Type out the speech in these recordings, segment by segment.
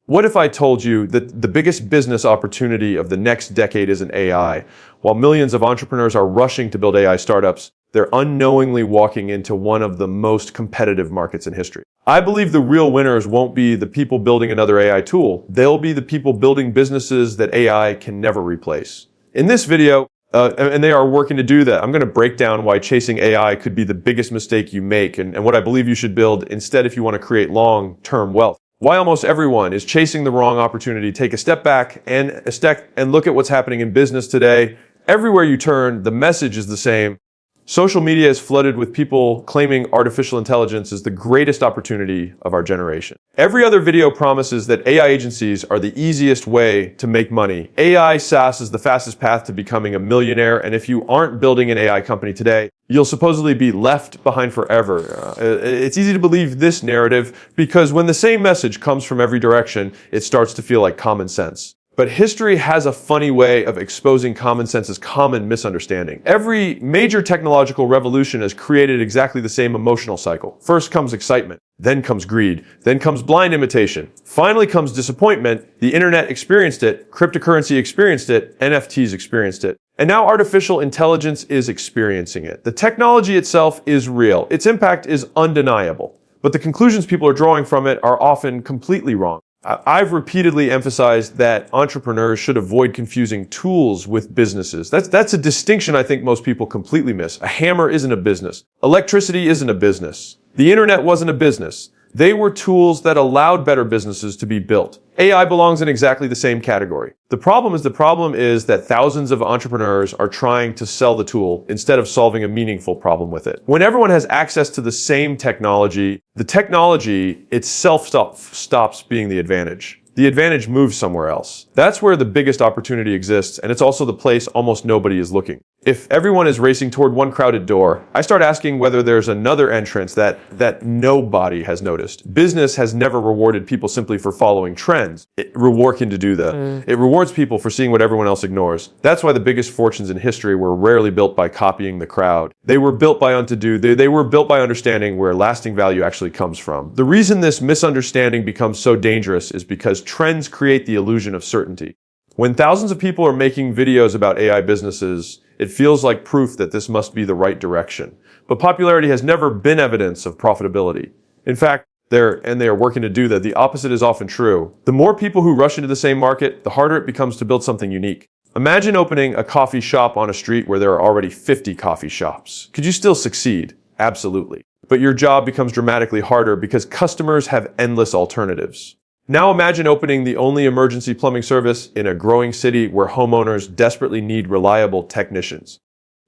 What if I told you that the biggest business opportunity of the next decade isn't AI? While millions of entrepreneurs are rushing to build AI startups, they're unknowingly walking into one of the most competitive markets in history. I believe the real winners won't be the people building another AI tool. They'll be the people building businesses that AI can never replace. In this video, and they are working to do that, I'm going to break down why chasing AI could be the biggest mistake you make and what I believe you should build instead if you want to create long-term wealth. Why almost everyone is chasing the wrong opportunity. Take a step back and look at what's happening in business today. Everywhere you turn, the message is the same. Social media is flooded with people claiming artificial intelligence is the greatest opportunity of our generation. Every other video promises that AI agencies are the easiest way to make money. AI SaaS is the fastest path to becoming a millionaire, and if you aren't building an AI company today, you'll supposedly be left behind forever. It's easy to believe this narrative because when the same message comes from every direction, it starts to feel like common sense. But history has a funny way of exposing common sense's common misunderstanding. Every major technological revolution has created exactly the same emotional cycle. First comes excitement, then comes greed, then comes blind imitation. Finally comes disappointment. The internet experienced it, cryptocurrency experienced it, NFTs experienced it. And now artificial intelligence is experiencing it. The technology itself is real. Its impact is undeniable. But the conclusions people are drawing from it are often completely wrong. I've repeatedly emphasized that entrepreneurs should avoid confusing tools with businesses. That's a distinction I think most people completely miss. A hammer isn't a business. Electricity isn't a business. The internet wasn't a business. They were tools that allowed better businesses to be built. AI belongs in exactly the same category. The problem is that thousands of entrepreneurs are trying to sell the tool instead of solving a meaningful problem with it. When everyone has access to the same technology, the technology itself stops being the advantage. The advantage moves somewhere else. That's where the biggest opportunity exists, and it's also the place almost nobody is looking. If everyone is racing toward one crowded door, I start asking whether there's another entrance that nobody has noticed. Business has never rewarded people simply for following trends. It working to do that. It rewards people for seeing what everyone else ignores. That's why the biggest fortunes in history were rarely built by copying the crowd. They were built by they were built by understanding where lasting value actually comes from. The reason this misunderstanding becomes so dangerous is because trends create the illusion of certainty. When thousands of people are making videos about AI businesses, it feels like proof that this must be the right direction. But popularity has never been evidence of profitability. In fact, they are working to do that. The opposite is often true. The more people who rush into the same market, the harder it becomes to build something unique. Imagine opening a coffee shop on a street where there are already 50 coffee shops. Could you still succeed? Absolutely. But your job becomes dramatically harder because customers have endless alternatives. Now imagine opening the only emergency plumbing service in a growing city where homeowners desperately need reliable technicians.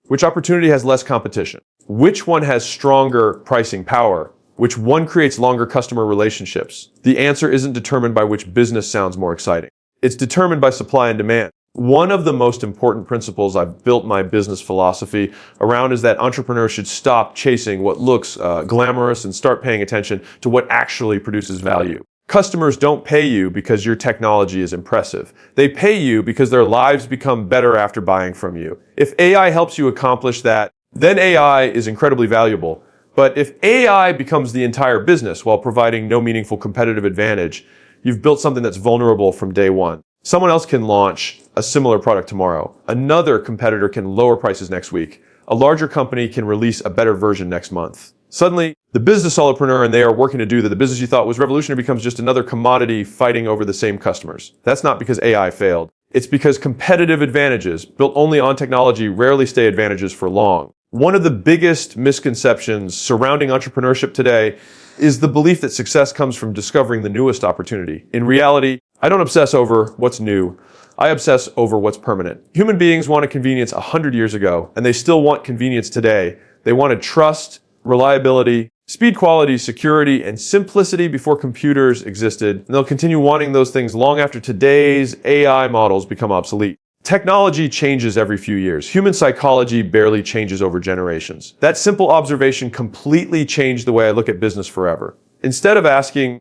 Which opportunity has less competition? Which one has stronger pricing power? Which one creates longer customer relationships? The answer isn't determined by which business sounds more exciting. It's determined by supply and demand. One of the most important principles I've built my business philosophy around is that entrepreneurs should stop chasing what looks glamorous and start paying attention to what actually produces value. Customers don't pay you because your technology is impressive. They pay you because their lives become better after buying from you. If AI helps you accomplish that, then AI is incredibly valuable. But if AI becomes the entire business while providing no meaningful competitive advantage, you've built something that's vulnerable from day one. Someone else can launch a similar product tomorrow. Another competitor can lower prices next week. A larger company can release a better version next month. Suddenly, the business solopreneur and they are working to do that. The business you thought was revolutionary becomes just another commodity fighting over the same customers. That's not because AI failed. It's because competitive advantages built only on technology rarely stay advantages for long. One of the biggest misconceptions surrounding entrepreneurship today is the belief that success comes from discovering the newest opportunity. In reality, I don't obsess over what's new. I obsess over what's permanent. Human beings wanted convenience 100 years ago, and they still want convenience today. They wanted trust, reliability, speed, quality, security, and simplicity before computers existed. And they'll continue wanting those things long after today's AI models become obsolete. Technology changes every few years. Human psychology barely changes over generations. That simple observation completely changed the way I look at business forever. Instead of asking,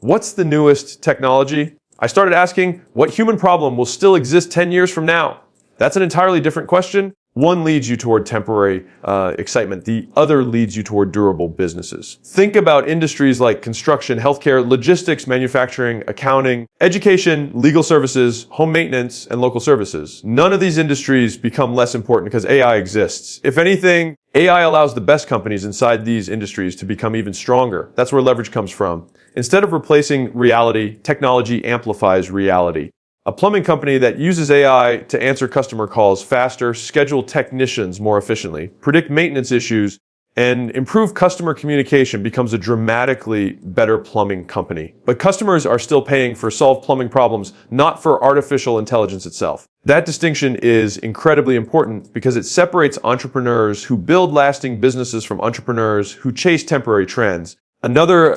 what's the newest technology? I started asking, what human problem will still exist 10 years from now? That's an entirely different question. One leads you toward temporary excitement. The other leads you toward durable businesses. Think about industries like construction, healthcare, logistics, manufacturing, accounting, education, legal services, home maintenance, and local services. None of these industries become less important because AI exists. If anything, AI allows the best companies inside these industries to become even stronger. That's where leverage comes from. Instead of replacing reality, technology amplifies reality. A plumbing company that uses AI to answer customer calls faster, schedule technicians more efficiently, predict maintenance issues, and improve customer communication becomes a dramatically better plumbing company. But customers are still paying for solved plumbing problems, not for artificial intelligence itself. That distinction is incredibly important because it separates entrepreneurs who build lasting businesses from entrepreneurs who chase temporary trends. Another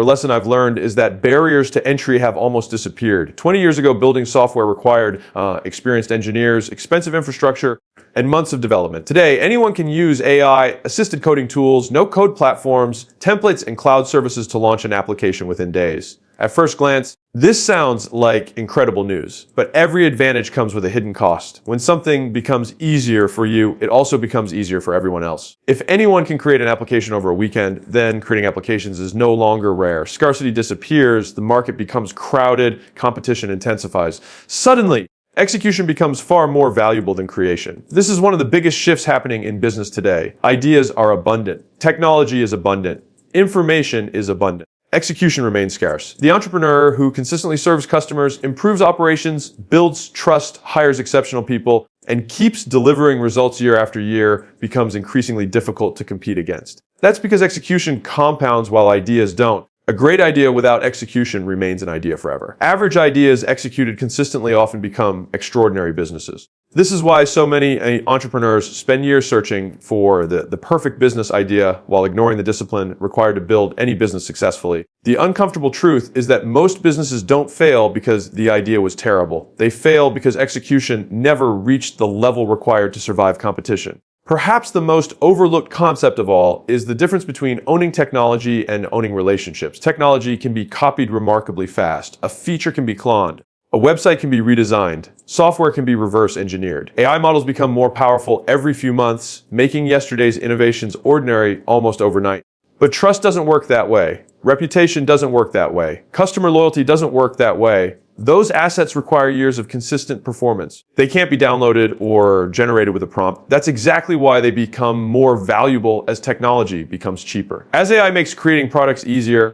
lesson I've learned is that barriers to entry have almost disappeared. 20 years ago, building software required experienced engineers, expensive infrastructure, and months of development. Today, anyone can use AI, assisted coding tools, no-code platforms, templates, and cloud services to launch an application within days. At first glance, this sounds like incredible news, but every advantage comes with a hidden cost. When something becomes easier for you, it also becomes easier for everyone else. If anyone can create an application over a weekend, then creating applications is no longer rare. Scarcity disappears, the market becomes crowded, competition intensifies. Suddenly, execution becomes far more valuable than creation. This is one of the biggest shifts happening in business today. Ideas are abundant. Technology is abundant. Information is abundant. Execution remains scarce. The entrepreneur who consistently serves customers, improves operations, builds trust, hires exceptional people, and keeps delivering results year after year becomes increasingly difficult to compete against. That's because execution compounds while ideas don't. A great idea without execution remains an idea forever. Average ideas executed consistently often become extraordinary businesses. This is why so many entrepreneurs spend years searching for the perfect business idea while ignoring the discipline required to build any business successfully. The uncomfortable truth is that most businesses don't fail because the idea was terrible. They fail because execution never reached the level required to survive competition. Perhaps the most overlooked concept of all is the difference between owning technology and owning relationships. Technology can be copied remarkably fast. A feature can be cloned. A website can be redesigned. Software can be reverse engineered. AI models become more powerful every few months, making yesterday's innovations ordinary almost overnight. But trust doesn't work that way. Reputation doesn't work that way. Customer loyalty doesn't work that way. Those assets require years of consistent performance. They can't be downloaded or generated with a prompt. That's exactly why they become more valuable as technology becomes cheaper. As AI makes creating products easier,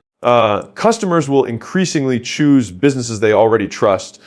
customers will increasingly choose businesses they already trust.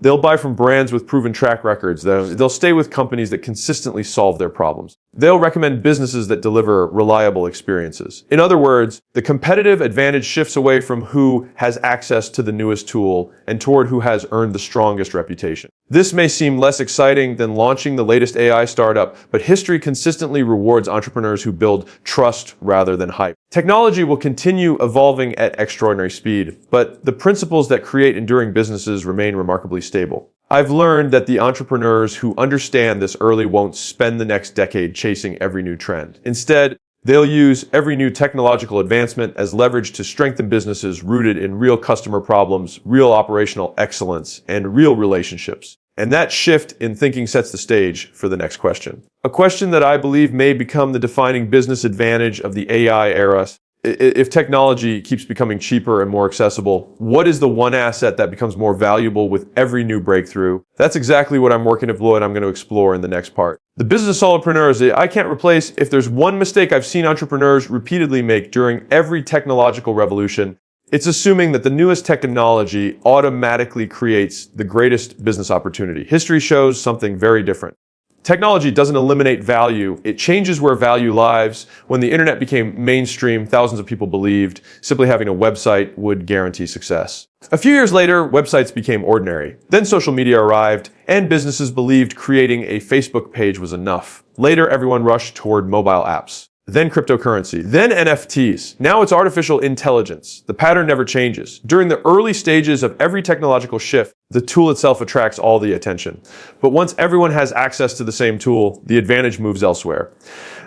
They'll buy from brands with proven track records. They'll stay with companies that consistently solve their problems. They'll recommend businesses that deliver reliable experiences. In other words, the competitive advantage shifts away from who has access to the newest tool and toward who has earned the strongest reputation. This may seem less exciting than launching the latest AI startup, but history consistently rewards entrepreneurs who build trust rather than hype. Technology will continue evolving at extraordinary speed, but the principles that create enduring businesses remain remarkably stable. I've learned that the entrepreneurs who understand this early won't spend the next decade chasing every new trend. Instead, they'll use every new technological advancement as leverage to strengthen businesses rooted in real customer problems, real operational excellence, and real relationships. And that shift in thinking sets the stage for the next question. A question that I believe may become the defining business advantage of the AI era. If technology keeps becoming cheaper and more accessible, what is the one asset that becomes more valuable with every new breakthrough? That's exactly what I'm working to deploy and I'm going to explore in the next part. The business of solopreneurs, I can't replace. If there's one mistake I've seen entrepreneurs repeatedly make during every technological revolution, it's assuming that the newest technology automatically creates the greatest business opportunity. History shows something very different. Technology doesn't eliminate value, it changes where value lies. When the internet became mainstream, thousands of people believed simply having a website would guarantee success. A few years later, websites became ordinary. Then social media arrived, and businesses believed creating a Facebook page was enough. Later, everyone rushed toward mobile apps. Then cryptocurrency, then NFTs. Now it's artificial intelligence. The pattern never changes. During the early stages of every technological shift, the tool itself attracts all the attention. But once everyone has access to the same tool, the advantage moves elsewhere.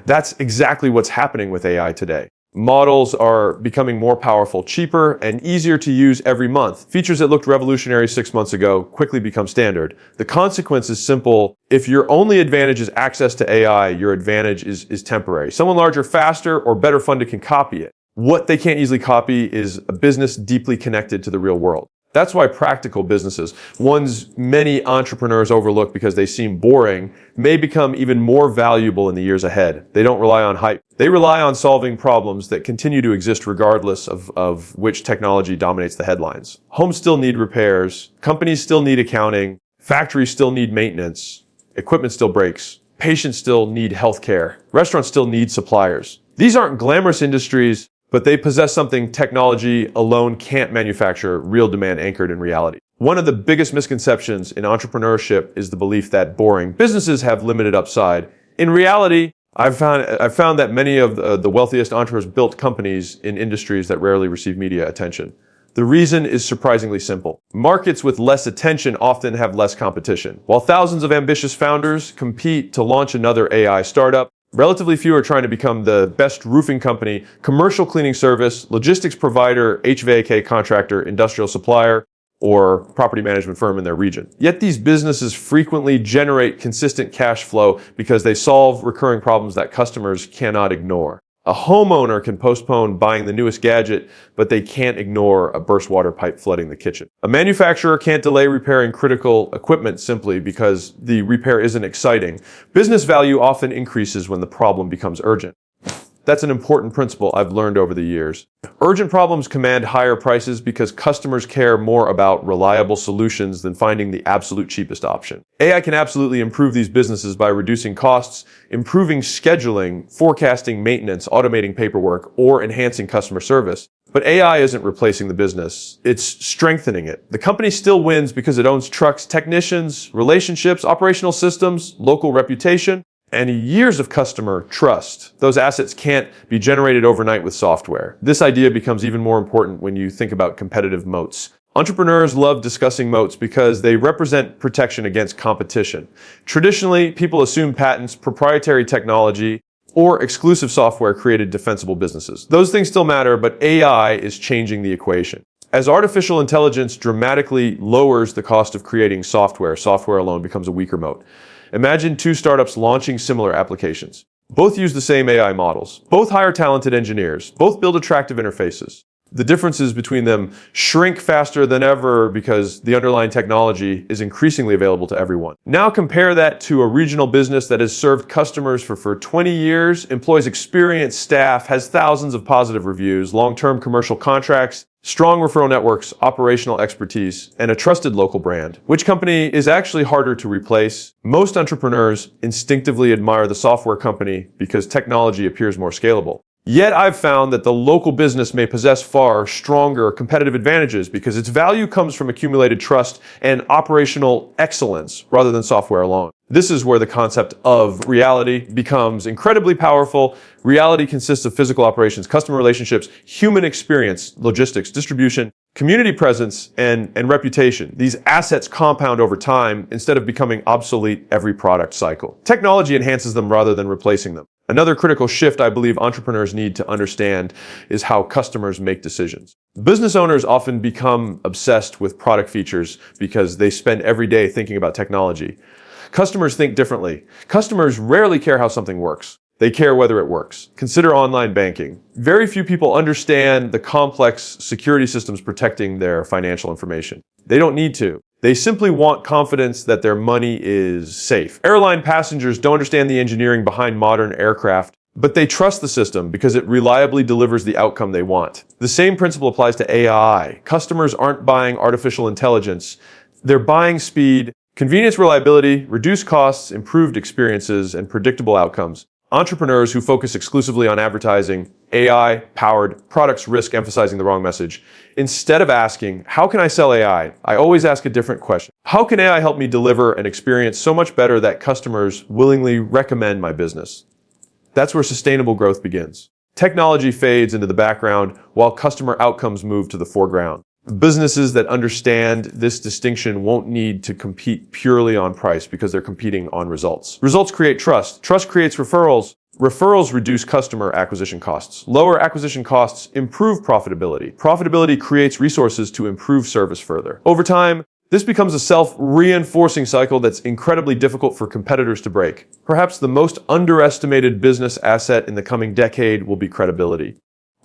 That's exactly what's happening with AI today. Models are becoming more powerful, cheaper, and easier to use every month. Features that looked revolutionary 6 months ago quickly become standard. The consequence is simple. If your only advantage is access to AI, your advantage is temporary. Someone larger, faster, or better funded can copy it. What they can't easily copy is a business deeply connected to the real world. That's why practical businesses, ones many entrepreneurs overlook because they seem boring, may become even more valuable in the years ahead. They don't rely on hype. They rely on solving problems that continue to exist regardless of which technology dominates the headlines. Homes still need repairs. Companies still need accounting. Factories still need maintenance. Equipment still breaks. Patients still need healthcare. Restaurants still need suppliers. These aren't glamorous industries, but they possess something technology alone can't manufacture, real demand anchored in reality. One of the biggest misconceptions in entrepreneurship is the belief that boring businesses have limited upside. In reality, I've found that many of the wealthiest entrepreneurs built companies in industries that rarely receive media attention. The reason is surprisingly simple. Markets with less attention often have less competition. While thousands of ambitious founders compete to launch another AI startup, relatively few are trying to become the best roofing company, commercial cleaning service, logistics provider, HVAC contractor, industrial supplier, or property management firm in their region. Yet these businesses frequently generate consistent cash flow because they solve recurring problems that customers cannot ignore. A homeowner can postpone buying the newest gadget, but they can't ignore a burst water pipe flooding the kitchen. A manufacturer can't delay repairing critical equipment simply because the repair isn't exciting. Business value often increases when the problem becomes urgent. That's an important principle I've learned over the years. Urgent problems command higher prices because customers care more about reliable solutions than finding the absolute cheapest option. AI can absolutely improve these businesses by reducing costs, improving scheduling, forecasting maintenance, automating paperwork, or enhancing customer service. But AI isn't replacing the business, it's strengthening it. The company still wins because it owns trucks, technicians, relationships, operational systems, local reputation, and years of customer trust. Those assets can't be generated overnight with software. This idea becomes even more important when you think about competitive moats. Entrepreneurs love discussing moats because they represent protection against competition. Traditionally, people assume patents, proprietary technology, or exclusive software created defensible businesses. Those things still matter, but AI is changing the equation. As artificial intelligence dramatically lowers the cost of creating software, software alone becomes a weaker moat. Imagine two startups launching similar applications. Both use the same AI models. Both hire talented engineers. Both build attractive interfaces. The differences between them shrink faster than ever because the underlying technology is increasingly available to everyone. Now compare that to a regional business that has served customers for 20 years, employs experienced staff, has thousands of positive reviews, long-term commercial contracts, strong referral networks, operational expertise, and a trusted local brand. Which company is actually harder to replace? Most entrepreneurs instinctively admire the software company because technology appears more scalable. Yet I've found that the local business may possess far stronger competitive advantages because its value comes from accumulated trust and operational excellence rather than software alone. This is where the concept of reality becomes incredibly powerful. Reality consists of physical operations, customer relationships, human experience, logistics, distribution, community presence, and reputation. These assets compound over time instead of becoming obsolete every product cycle. Technology enhances them rather than replacing them. Another critical shift I believe entrepreneurs need to understand is how customers make decisions. Business owners often become obsessed with product features because they spend every day thinking about technology. Customers think differently. Customers rarely care how something works. They care whether it works. Consider online banking. Very few people understand the complex security systems protecting their financial information. They don't need to. They simply want confidence that their money is safe. Airline passengers don't understand the engineering behind modern aircraft, but they trust the system because it reliably delivers the outcome they want. The same principle applies to AI. Customers aren't buying artificial intelligence. They're buying speed, convenience, reliability, reduced costs, improved experiences, and predictable outcomes. Entrepreneurs who focus exclusively on advertising AI-powered products risk emphasizing the wrong message. Instead of asking, how can I sell AI? I always ask a different question. How can AI help me deliver an experience so much better that customers willingly recommend my business? That's where sustainable growth begins. Technology fades into the background while customer outcomes move to the foreground. Businesses that understand this distinction won't need to compete purely on price because they're competing on results. Results create trust. Trust creates referrals. Referrals reduce customer acquisition costs. Lower acquisition costs improve profitability. Profitability creates resources to improve service further. Over time, this becomes a self-reinforcing cycle that's incredibly difficult for competitors to break. Perhaps the most underestimated business asset in the coming decade will be credibility.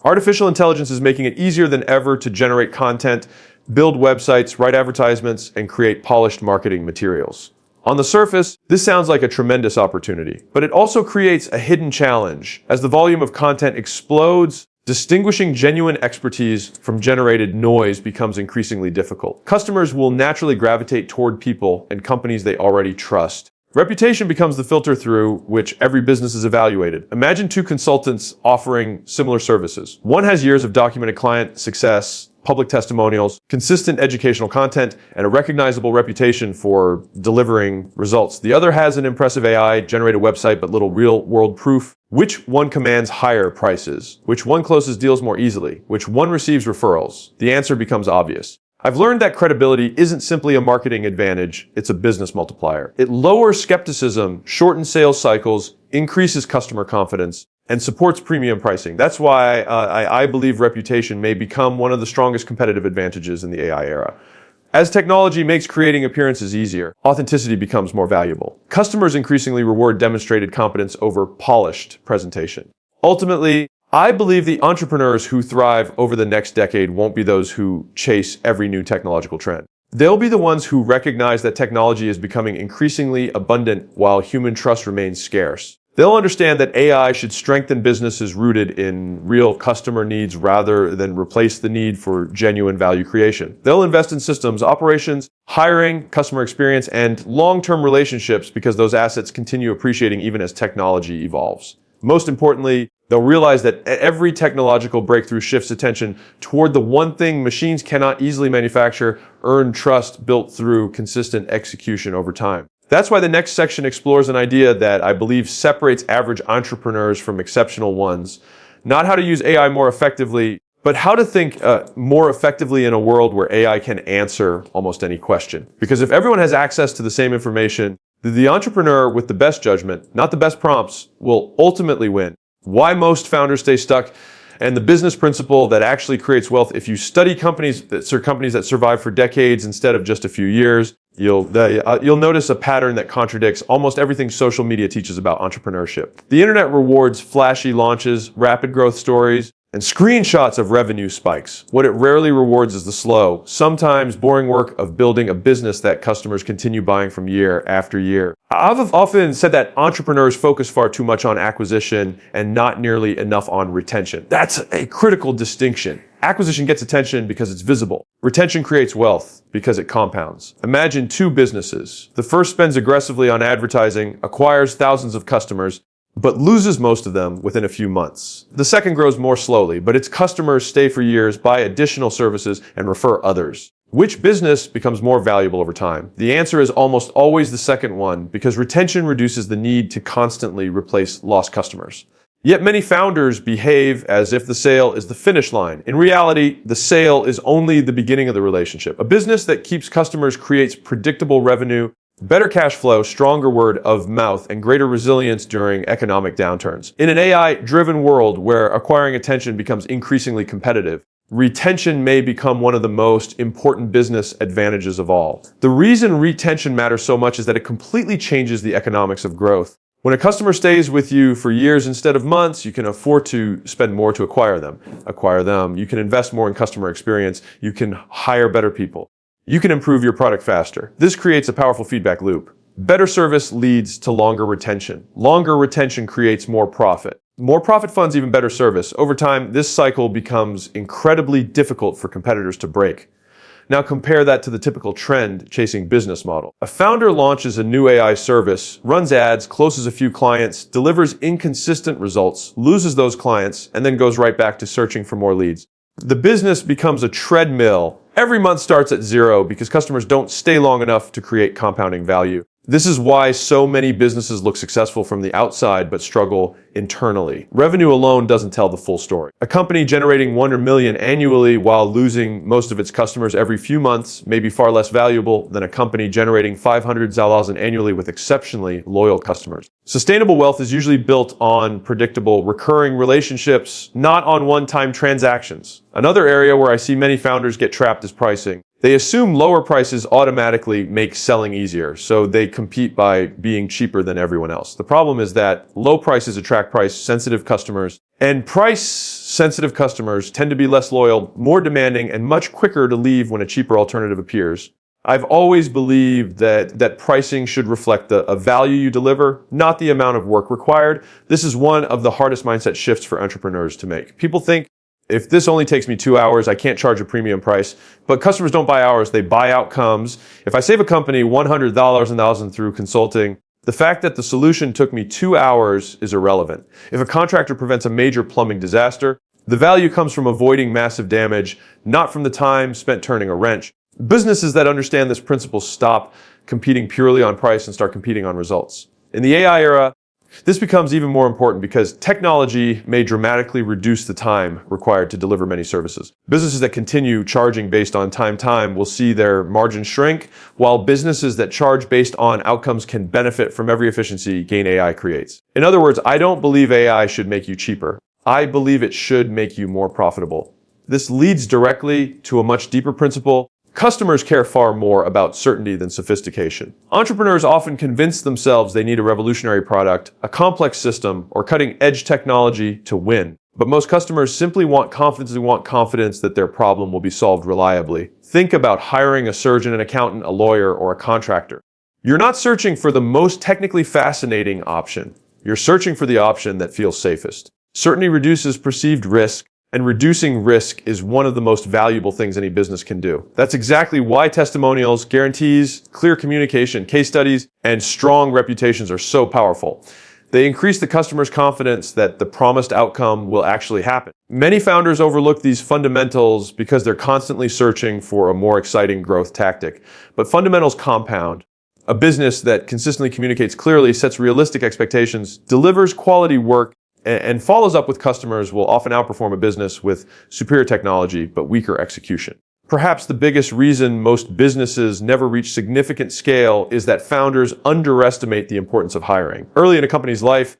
Artificial intelligence is making it easier than ever to generate content, build websites, write advertisements, and create polished marketing materials. On the surface, this sounds like a tremendous opportunity, but it also creates a hidden challenge. As the volume of content explodes, distinguishing genuine expertise from generated noise becomes increasingly difficult. Customers will naturally gravitate toward people and companies they already trust. Reputation becomes the filter through which every business is evaluated. Imagine two consultants offering similar services. One has years of documented client success, public testimonials, consistent educational content, and a recognizable reputation for delivering results. The other has an impressive AI-generated website but little real-world proof. Which one commands higher prices? Which one closes deals more easily? Which one receives referrals? The answer becomes obvious. I've learned that credibility isn't simply a marketing advantage, it's a business multiplier. It lowers skepticism, shortens sales cycles, increases customer confidence, and supports premium pricing. That's why I believe reputation may become one of the strongest competitive advantages in the AI era. As technology makes creating appearances easier, authenticity becomes more valuable. Customers increasingly reward demonstrated competence over polished presentation. Ultimately, I believe the entrepreneurs who thrive over the next decade won't be those who chase every new technological trend. They'll be the ones who recognize that technology is becoming increasingly abundant while human trust remains scarce. They'll understand that AI should strengthen businesses rooted in real customer needs rather than replace the need for genuine value creation. They'll invest in systems, operations, hiring, customer experience, and long-term relationships because those assets continue appreciating even as technology evolves. Most importantly, they'll realize that every technological breakthrough shifts attention toward the one thing machines cannot easily manufacture: earned trust built through consistent execution over time. That's why the next section explores an idea that I believe separates average entrepreneurs from exceptional ones. Not how to use AI more effectively, but how to think more effectively in a world where AI can answer almost any question. Because if everyone has access to the same information, the entrepreneur with the best judgment, not the best prompts, will ultimately win. Why most founders stay stuck, and the business principle that actually creates wealth. If you study companies that survive for decades instead of just a few years, you'll notice a pattern that contradicts almost everything social media teaches about entrepreneurship. The internet rewards flashy launches, rapid growth stories, and screenshots of revenue spikes. What it rarely rewards is the slow, sometimes boring work of building a business that customers continue buying from year after year. I've often said that entrepreneurs focus far too much on acquisition and not nearly enough on retention. That's a critical distinction. Acquisition gets attention because it's visible. Retention creates wealth because it compounds. Imagine two businesses. The first spends aggressively on advertising, acquires thousands of customers, but loses most of them within a few months. The second grows more slowly, but its customers stay for years, buy additional services, and refer others. Which business becomes more valuable over time? The answer is almost always the second one, because retention reduces the need to constantly replace lost customers. Yet many founders behave as if the sale is the finish line. In reality, the sale is only the beginning of the relationship. A business that keeps customers creates predictable revenue, better cash flow, stronger word of mouth, and greater resilience during economic downturns. In an AI-driven world where acquiring attention becomes increasingly competitive, retention may become one of the most important business advantages of all. The reason retention matters so much is that it completely changes the economics of growth. When a customer stays with you for years instead of months, you can afford to spend more to acquire them. You can invest more in customer experience. You can hire better people. You can improve your product faster. This creates a powerful feedback loop. Better service leads to longer retention. Longer retention creates more profit. More profit funds even better service. Over time, this cycle becomes incredibly difficult for competitors to break. Now compare that to the typical trend-chasing business model. A founder launches a new AI service, runs ads, closes a few clients, delivers inconsistent results, loses those clients, and then goes right back to searching for more leads. The business becomes a treadmill. Every month starts at zero because customers don't stay long enough to create compounding value. This is why so many businesses look successful from the outside but struggle internally. Revenue alone doesn't tell the full story. A company generating 100 million annually while losing most of its customers every few months may be far less valuable than a company generating 500,000 annually with exceptionally loyal customers. Sustainable wealth is usually built on predictable, recurring relationships, not on one-time transactions. Another area where I see many founders get trapped is pricing. They assume lower prices automatically make selling easier, so they compete by being cheaper than everyone else. The problem is that low prices attract price-sensitive customers, and price-sensitive customers tend to be less loyal, more demanding, and much quicker to leave when a cheaper alternative appears. I've always believed that pricing should reflect the value you deliver, not the amount of work required. This is one of the hardest mindset shifts for entrepreneurs to make. People think, if this only takes me 2 hours, I can't charge a premium price. But customers don't buy hours, they buy outcomes. If I save a company $100,000 through consulting, the fact that the solution took me 2 hours is irrelevant. If a contractor prevents a major plumbing disaster, the value comes from avoiding massive damage, not from the time spent turning a wrench. Businesses that understand this principle stop competing purely on price and start competing on results. In the AI era, this becomes even more important because technology may dramatically reduce the time required to deliver many services. Businesses that continue charging based on time will see their margins shrink, while businesses that charge based on outcomes can benefit from every efficiency gain AI creates. In other words, I don't believe AI should make you cheaper. I believe it should make you more profitable. This leads directly to a much deeper principle. Customers care far more about certainty than sophistication. Entrepreneurs often convince themselves they need a revolutionary product, a complex system, or cutting-edge technology to win. But most customers simply want confidence that their problem will be solved reliably. Think about hiring a surgeon, an accountant, a lawyer, or a contractor. You're not searching for the most technically fascinating option. You're searching for the option that feels safest. Certainty reduces perceived risk, and reducing risk is one of the most valuable things any business can do. That's exactly why testimonials, guarantees, clear communication, case studies, and strong reputations are so powerful. They increase the customer's confidence that the promised outcome will actually happen. Many founders overlook these fundamentals because they're constantly searching for a more exciting growth tactic. But fundamentals compound. A business that consistently communicates clearly, sets realistic expectations, delivers quality work, and follows up with customers will often outperform a business with superior technology but weaker execution. Perhaps the biggest reason most businesses never reach significant scale is that founders underestimate the importance of hiring. Early in a company's life,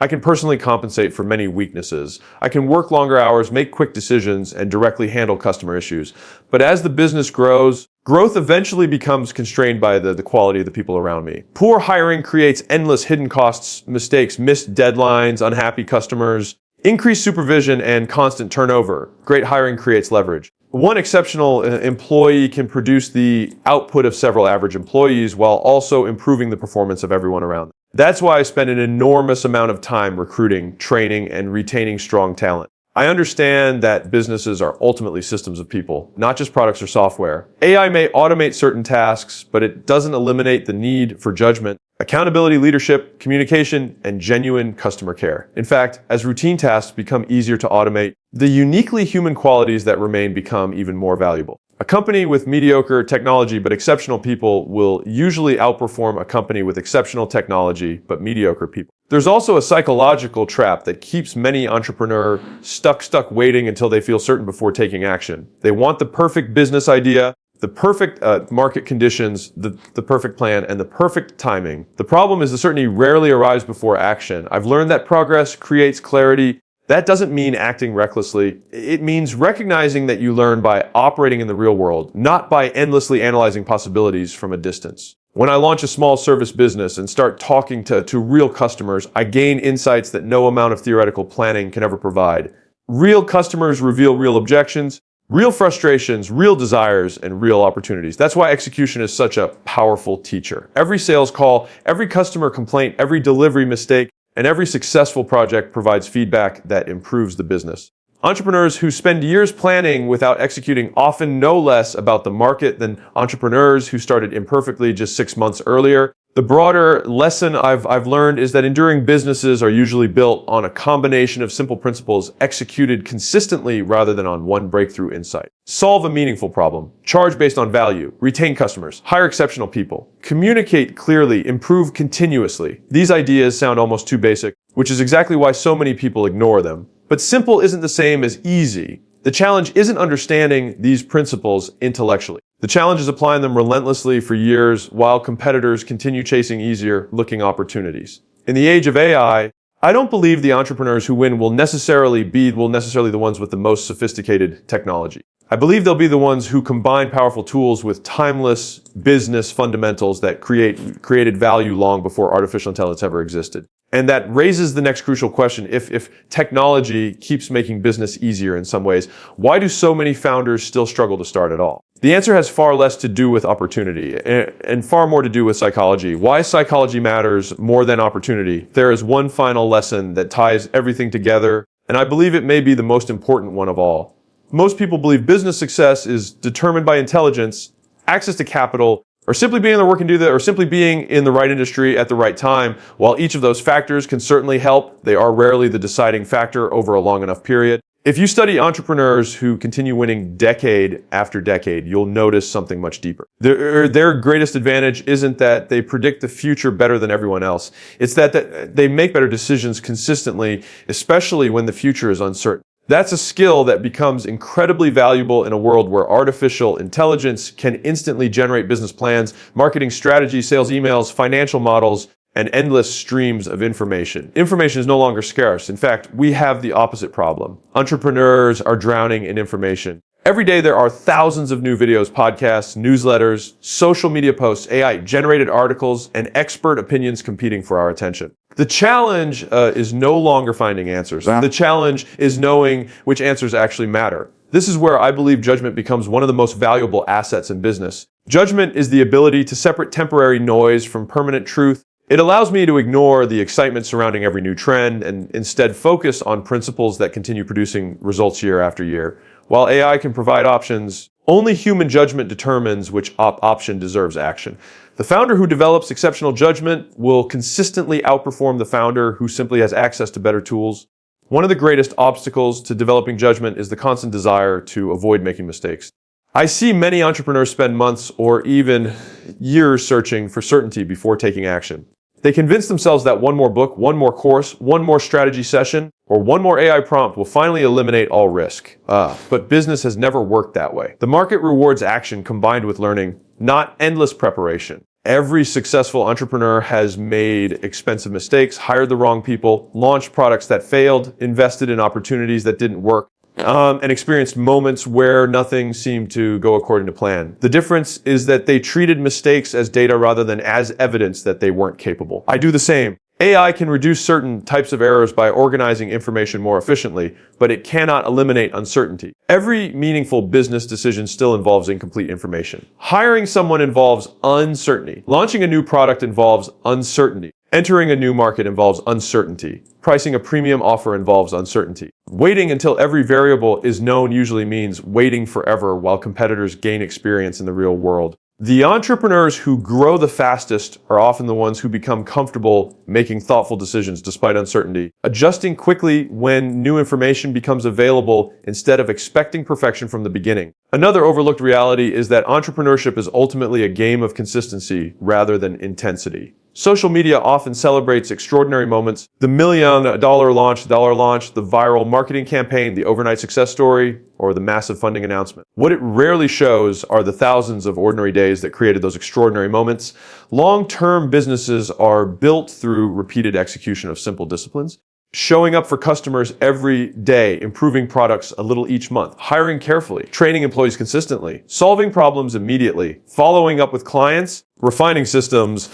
I can personally compensate for many weaknesses. I can work longer hours, make quick decisions, and directly handle customer issues. But as the business grows, growth eventually becomes constrained by the quality of the people around me. Poor hiring creates endless hidden costs, mistakes, missed deadlines, unhappy customers, increased supervision, and constant turnover. Great hiring creates leverage. One exceptional employee can produce the output of several average employees while also improving the performance of everyone around them. That's why I spend an enormous amount of time recruiting, training, and retaining strong talent. I understand that businesses are ultimately systems of people, not just products or software. AI may automate certain tasks, but it doesn't eliminate the need for judgment, accountability, leadership, communication, and genuine customer care. In fact, as routine tasks become easier to automate, the uniquely human qualities that remain become even more valuable. A company with mediocre technology but exceptional people will usually outperform a company with exceptional technology but mediocre people. There's also a psychological trap that keeps many entrepreneurs stuck waiting until they feel certain before taking action. They want the perfect business idea, the perfect market conditions, the perfect plan, and the perfect timing. The problem is the certainty rarely arrives before action. I've learned that progress creates clarity. That doesn't mean acting recklessly. It means recognizing that you learn by operating in the real world, not by endlessly analyzing possibilities from a distance. When I launch a small service business and start talking to real customers, I gain insights that no amount of theoretical planning can ever provide. Real customers reveal real objections, real frustrations, real desires, and real opportunities. That's why execution is such a powerful teacher. Every sales call, every customer complaint, every delivery mistake, and every successful project provides feedback that improves the business. Entrepreneurs who spend years planning without executing often know less about the market than entrepreneurs who started imperfectly just 6 months earlier. The broader lesson I've learned is that enduring businesses are usually built on a combination of simple principles executed consistently rather than on one breakthrough insight. Solve a meaningful problem, charge based on value, retain customers, hire exceptional people, communicate clearly, improve continuously. These ideas sound almost too basic, which is exactly why so many people ignore them. But simple isn't the same as easy. The challenge isn't understanding these principles intellectually. The challenge is applying them relentlessly for years while competitors continue chasing easier-looking opportunities. In the age of AI, I don't believe the entrepreneurs who win will necessarily be the ones with the most sophisticated technology. I believe they'll be the ones who combine powerful tools with timeless business fundamentals that created value long before artificial intelligence ever existed. And that raises the next crucial question. If technology keeps making business easier in some ways, why do so many founders still struggle to start at all? The answer has far less to do with opportunity and far more to do with psychology. Why psychology matters more than opportunity. There is one final lesson that ties everything together, and I believe it may be the most important one of all. Most people believe business success is determined by intelligence, access to capital, or simply being in the work and do that, or simply being in the right industry at the right time. While each of those factors can certainly help, they are rarely the deciding factor over a long enough period. If you study entrepreneurs who continue winning decade after decade, you'll notice something much deeper. Their greatest advantage isn't that they predict the future better than everyone else. It's that they make better decisions consistently, especially when the future is uncertain. That's a skill that becomes incredibly valuable in a world where artificial intelligence can instantly generate business plans, marketing strategies, sales emails, financial models, and endless streams of information. Information is no longer scarce. In fact, we have the opposite problem. Entrepreneurs are drowning in information. Every day there are thousands of new videos, podcasts, newsletters, social media posts, AI-generated articles, and expert opinions competing for our attention. The challenge is no longer finding answers. The challenge is knowing which answers actually matter. This is where I believe judgment becomes one of the most valuable assets in business. Judgment is the ability to separate temporary noise from permanent truth. It allows me to ignore the excitement surrounding every new trend and instead focus on principles that continue producing results year after year. While AI can provide options, only human judgment determines which option deserves action. The founder who develops exceptional judgment will consistently outperform the founder who simply has access to better tools. One of the greatest obstacles to developing judgment is the constant desire to avoid making mistakes. I see many entrepreneurs spend months or even years searching for certainty before taking action. They convince themselves that one more book, one more course, one more strategy session, or one more AI prompt will finally eliminate all risk. But business has never worked that way. The market rewards action combined with learning, not endless preparation. Every successful entrepreneur has made expensive mistakes, hired the wrong people, launched products that failed, invested in opportunities that didn't work, and experienced moments where nothing seemed to go according to plan. The difference is that they treated mistakes as data rather than as evidence that they weren't capable. I do the same. AI can reduce certain types of errors by organizing information more efficiently, but it cannot eliminate uncertainty. Every meaningful business decision still involves incomplete information. Hiring someone involves uncertainty. Launching a new product involves uncertainty. Entering a new market involves uncertainty. Pricing a premium offer involves uncertainty. Waiting until every variable is known usually means waiting forever while competitors gain experience in the real world. The entrepreneurs who grow the fastest are often the ones who become comfortable making thoughtful decisions despite uncertainty, adjusting quickly when new information becomes available instead of expecting perfection from the beginning. Another overlooked reality is that entrepreneurship is ultimately a game of consistency rather than intensity. Social media often celebrates extraordinary moments, the $1 million launch, the viral marketing campaign, the overnight success story, or the massive funding announcement. What it rarely shows are the thousands of ordinary days that created those extraordinary moments. Long-term businesses are built through repeated execution of simple disciplines. Showing up for customers every day, improving products a little each month, hiring carefully, training employees consistently, solving problems immediately, following up with clients, refining systems,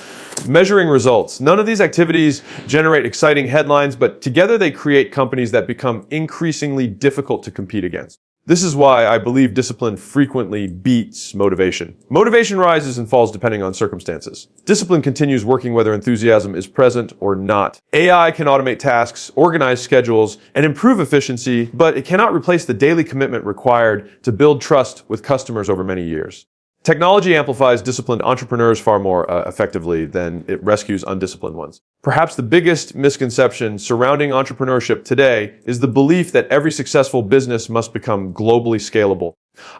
measuring results. None of these activities generate exciting headlines, but together they create companies that become increasingly difficult to compete against. This is why I believe discipline frequently beats motivation. Motivation rises and falls depending on circumstances. Discipline continues working whether enthusiasm is present or not. AI can automate tasks, organize schedules, and improve efficiency, but it cannot replace the daily commitment required to build trust with customers over many years. Technology amplifies disciplined entrepreneurs far more effectively than it rescues undisciplined ones. Perhaps the biggest misconception surrounding entrepreneurship today is the belief that every successful business must become globally scalable.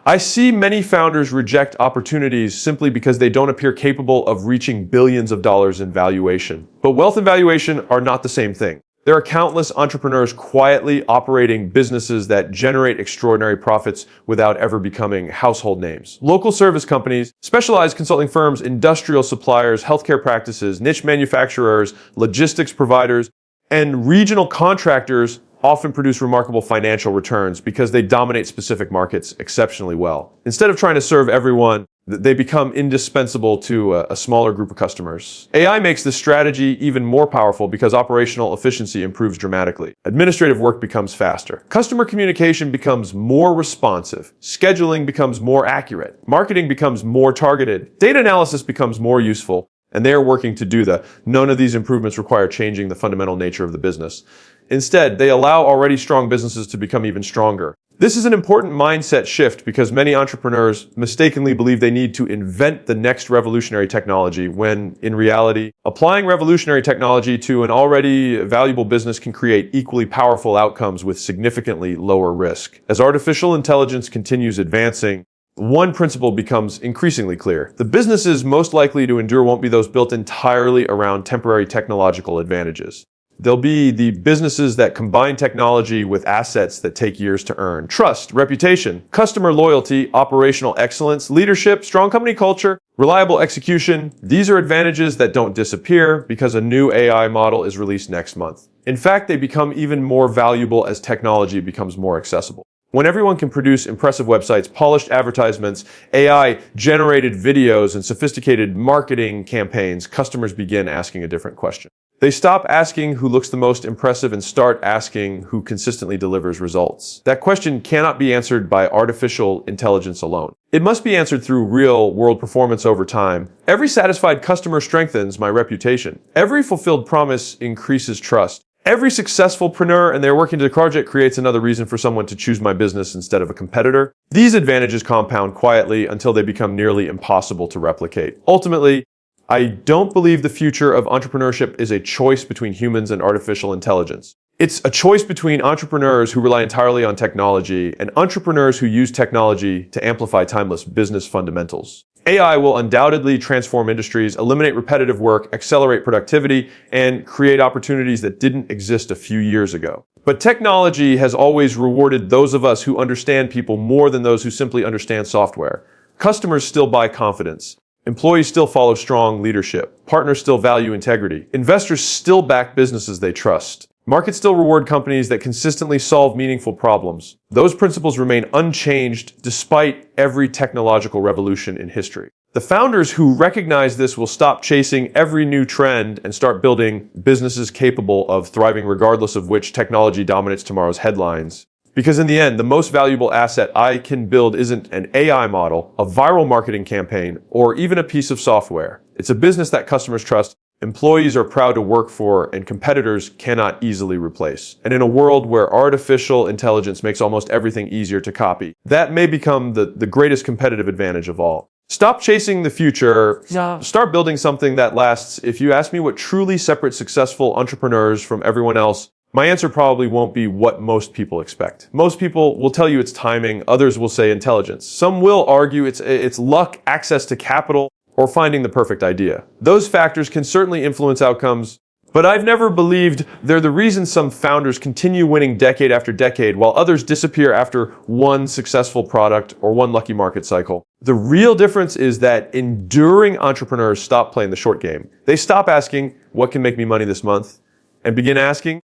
I see many founders reject opportunities simply because they don't appear capable of reaching billions of dollars in valuation. But wealth and valuation are not the same thing. There are countless entrepreneurs quietly operating businesses that generate extraordinary profits without ever becoming household names. Local service companies, specialized consulting firms, industrial suppliers, healthcare practices, niche manufacturers, logistics providers, and regional contractors often produce remarkable financial returns because they dominate specific markets exceptionally well. Instead of trying to serve everyone, they become indispensable to a smaller group of customers. AI makes this strategy even more powerful because operational efficiency improves dramatically. Administrative work becomes faster. Customer communication becomes more responsive. Scheduling becomes more accurate. Marketing becomes more targeted. Data analysis becomes more useful. And they are working to do that. None of these improvements require changing the fundamental nature of the business. Instead, they allow already strong businesses to become even stronger. This is an important mindset shift because many entrepreneurs mistakenly believe they need to invent the next revolutionary technology when, in reality, applying revolutionary technology to an already valuable business can create equally powerful outcomes with significantly lower risk. As artificial intelligence continues advancing, one principle becomes increasingly clear. The businesses most likely to endure won't be those built entirely around temporary technological advantages. They'll be the businesses that combine technology with assets that take years to earn. Trust, reputation, customer loyalty, operational excellence, leadership, strong company culture, reliable execution. These are advantages that don't disappear because a new AI model is released next month. In fact, they become even more valuable as technology becomes more accessible. When everyone can produce impressive websites, polished advertisements, AI-generated videos, and sophisticated marketing campaigns, customers begin asking a different question. They stop asking who looks the most impressive and start asking who consistently delivers results. That question cannot be answered by artificial intelligence alone. It must be answered through real-world performance over time. Every satisfied customer strengthens my reputation. Every fulfilled promise increases trust. Every successfulpreneur and their working to the project creates another reason for someone to choose my business instead of a competitor. These advantages compound quietly until they become nearly impossible to replicate. Ultimately, I don't believe the future of entrepreneurship is a choice between humans and artificial intelligence. It's a choice between entrepreneurs who rely entirely on technology and entrepreneurs who use technology to amplify timeless business fundamentals. AI will undoubtedly transform industries, eliminate repetitive work, accelerate productivity, and create opportunities that didn't exist a few years ago. But technology has always rewarded those of us who understand people more than those who simply understand software. Customers still buy confidence. Employees still follow strong leadership. Partners still value integrity. Investors still back businesses they trust. Markets still reward companies that consistently solve meaningful problems. Those principles remain unchanged despite every technological revolution in history. The founders who recognize this will stop chasing every new trend and start building businesses capable of thriving regardless of which technology dominates tomorrow's headlines. Because in the end, the most valuable asset I can build isn't an AI model, a viral marketing campaign, or even a piece of software. It's a business that customers trust, employees are proud to work for, and competitors cannot easily replace. And in a world where artificial intelligence makes almost everything easier to copy, that may become the greatest competitive advantage of all. Stop chasing the future. Start building something that lasts. If you ask me what truly separates successful entrepreneurs from everyone else, my answer probably won't be what most people expect. Most people will tell you it's timing, others will say intelligence. Some will argue it's luck, access to capital, or finding the perfect idea. Those factors can certainly influence outcomes, but I've never believed they're the reason some founders continue winning decade after decade while others disappear after one successful product or one lucky market cycle. The real difference is that enduring entrepreneurs stop playing the short game. They stop asking, what can make me money this month? And begin asking,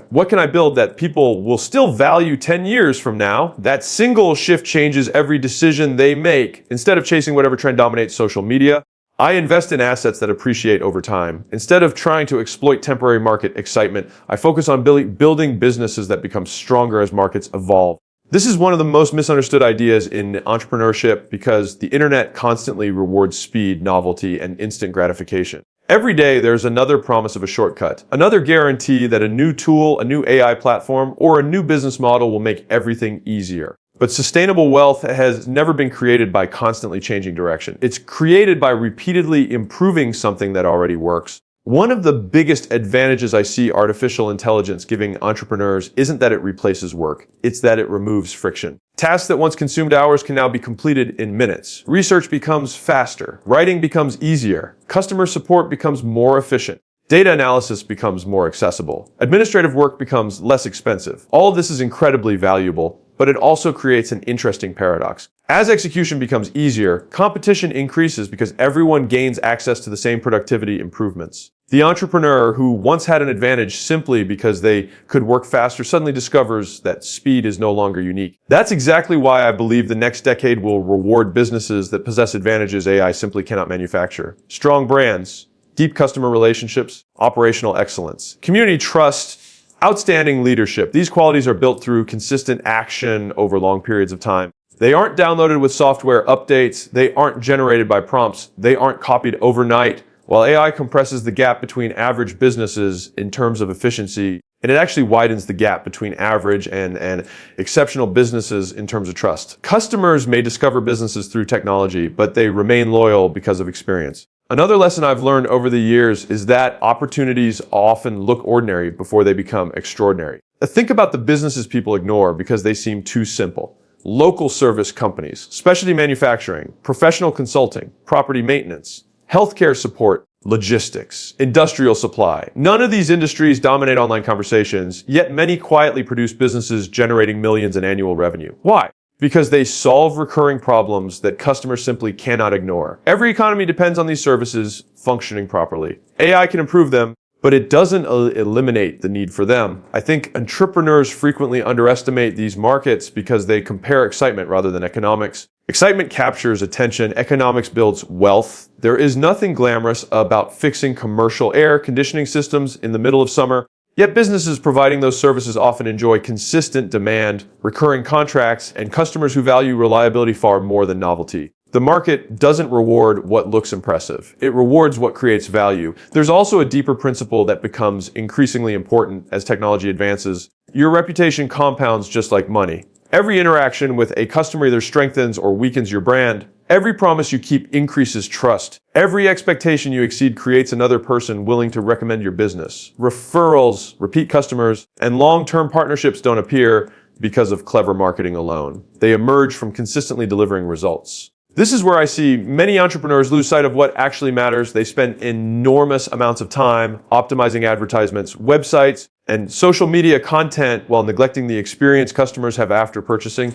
what can I build that people will still value 10 years from now? That single shift changes every decision they make. Instead of chasing whatever trend dominates social media, I invest in assets that appreciate over time. Instead of trying to exploit temporary market excitement, I focus on building businesses that become stronger as markets evolve. This is one of the most misunderstood ideas in entrepreneurship because the internet constantly rewards speed, novelty, and instant gratification. Every day, there's another promise of a shortcut, another guarantee that a new tool, a new AI platform, or a new business model will make everything easier. But sustainable wealth has never been created by constantly changing direction. It's created by repeatedly improving something that already works. One of the biggest advantages I see artificial intelligence giving entrepreneurs isn't that it replaces work, it's that it removes friction. Tasks that once consumed hours can now be completed in minutes. Research becomes faster. Writing becomes easier. Customer support becomes more efficient. Data analysis becomes more accessible. Administrative work becomes less expensive. All of this is incredibly valuable, but it also creates an interesting paradox. As execution becomes easier, competition increases because everyone gains access to the same productivity improvements. The entrepreneur who once had an advantage simply because they could work faster suddenly discovers that speed is no longer unique. That's exactly why I believe the next decade will reward businesses that possess advantages AI simply cannot manufacture. Strong brands, deep customer relationships, operational excellence, community trust, outstanding leadership. These qualities are built through consistent action over long periods of time. They aren't downloaded with software updates. They aren't generated by prompts. They aren't copied overnight. While AI compresses the gap between average businesses in terms of efficiency, and it actually widens the gap between average and exceptional businesses in terms of trust. Customers may discover businesses through technology, but they remain loyal because of experience. Another lesson I've learned over the years is that opportunities often look ordinary before they become extraordinary. Think about the businesses people ignore because they seem too simple. Local service companies, specialty manufacturing, professional consulting, property maintenance, healthcare support, logistics, industrial supply. None of these industries dominate online conversations, yet many quietly produce businesses generating millions in annual revenue. Why? Because they solve recurring problems that customers simply cannot ignore. Every economy depends on these services functioning properly. AI can improve them, but it doesn't eliminate the need for them. I think entrepreneurs frequently underestimate these markets because they compare excitement rather than economics. Excitement captures attention, economics builds wealth. There is nothing glamorous about fixing commercial air conditioning systems in the middle of summer. Yet businesses providing those services often enjoy consistent demand, recurring contracts, and customers who value reliability far more than novelty. The market doesn't reward what looks impressive. It rewards what creates value. There's also a deeper principle that becomes increasingly important as technology advances. Your reputation compounds just like money. Every interaction with a customer either strengthens or weakens your brand. Every promise you keep increases trust. Every expectation you exceed creates another person willing to recommend your business. Referrals, repeat customers, and long-term partnerships don't appear because of clever marketing alone. They emerge from consistently delivering results. This is where I see many entrepreneurs lose sight of what actually matters. They spend enormous amounts of time optimizing advertisements, websites, and social media content while neglecting the experience customers have after purchasing.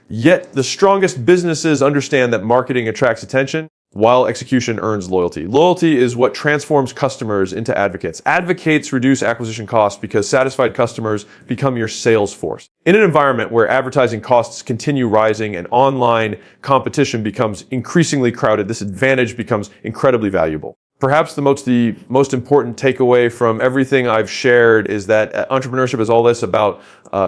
Yet the strongest businesses understand that marketing attracts attention while execution earns loyalty. Loyalty is what transforms customers into advocates. Advocates reduce acquisition costs because satisfied customers become your sales force. In an environment where advertising costs continue rising and online competition becomes increasingly crowded, this advantage becomes incredibly valuable. Perhaps the most important takeaway from everything I've shared is that entrepreneurship is all less about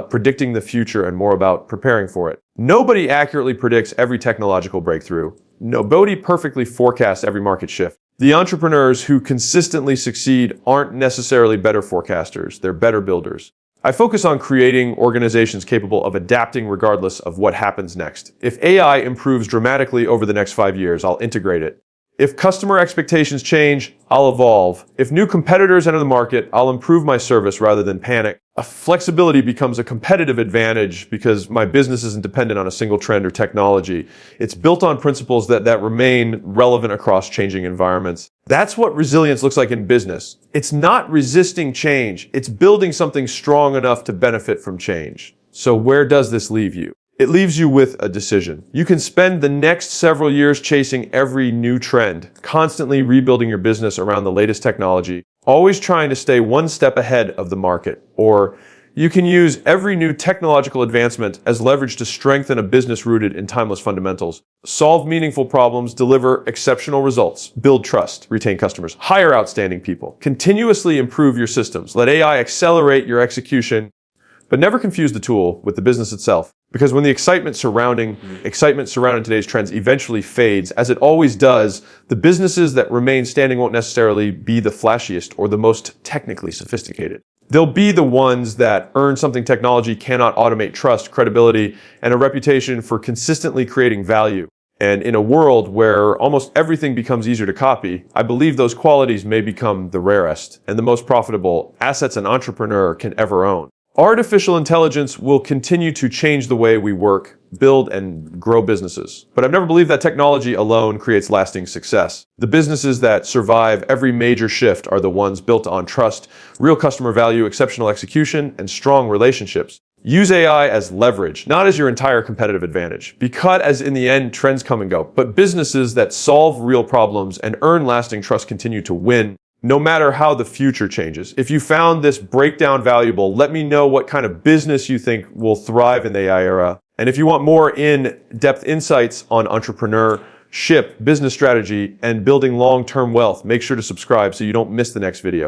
predicting the future and more about preparing for it. Nobody accurately predicts every technological breakthrough. Nobody perfectly forecasts every market shift. The entrepreneurs who consistently succeed aren't necessarily better forecasters, they're better builders. I focus on creating organizations capable of adapting regardless of what happens next. If AI improves dramatically over the next 5 years, I'll integrate it. If customer expectations change, I'll evolve. If new competitors enter the market, I'll improve my service rather than panic. Flexibility becomes a competitive advantage because my business isn't dependent on a single trend or technology. It's built on principles that remain relevant across changing environments. That's what resilience looks like in business. It's not resisting change. It's building something strong enough to benefit from change. So where does this leave you? It leaves you with a decision. You can spend the next several years chasing every new trend, constantly rebuilding your business around the latest technology, always trying to stay one step ahead of the market. Or you can use every new technological advancement as leverage to strengthen a business rooted in timeless fundamentals. Solve meaningful problems, deliver exceptional results, build trust, retain customers, hire outstanding people, continuously improve your systems, let AI accelerate your execution, but never confuse the tool with the business itself. Because when the excitement surrounding today's trends eventually fades, as it always does, the businesses that remain standing won't necessarily be the flashiest or the most technically sophisticated. They'll be the ones that earn something technology cannot automate: trust, credibility, and a reputation for consistently creating value. And in a world where almost everything becomes easier to copy, I believe those qualities may become the rarest and the most profitable assets an entrepreneur can ever own. Artificial intelligence will continue to change the way we work, build, and grow businesses. But I've never believed that technology alone creates lasting success. The businesses that survive every major shift are the ones built on trust, real customer value, exceptional execution, and strong relationships. Use AI as leverage, not as your entire competitive advantage. Be cut as in the end trends come and go, but businesses that solve real problems and earn lasting trust continue to win, no matter how the future changes. If you found this breakdown valuable, let me know what kind of business you think will thrive in the AI era. And if you want more in-depth insights on entrepreneurship, business strategy, and building long-term wealth, make sure to subscribe so you don't miss the next video.